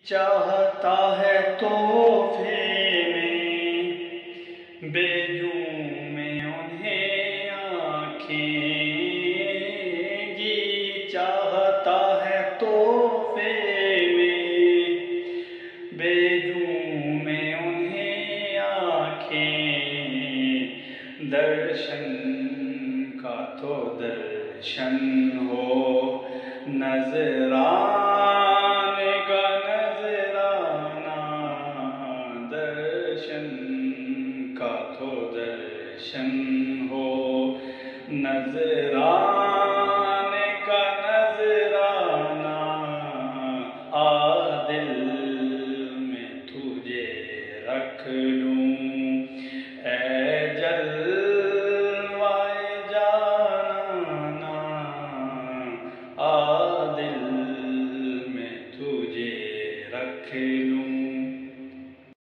چاہتا ہے تحفے میں بیجوں میں انہیں آنکھیں، جی چاہتا ہے تحفے میں بیجوں میں انہیں آنکھیں، درشن کا تو درشن ہو، نظرانے کا نظرانہ، درشن کا تو درشن ہو، نظرانے کا نظرانہ، دل میں تجھے رکھ لوں اے جلوۂ جانانا، دل میں تجھے رکھ لوں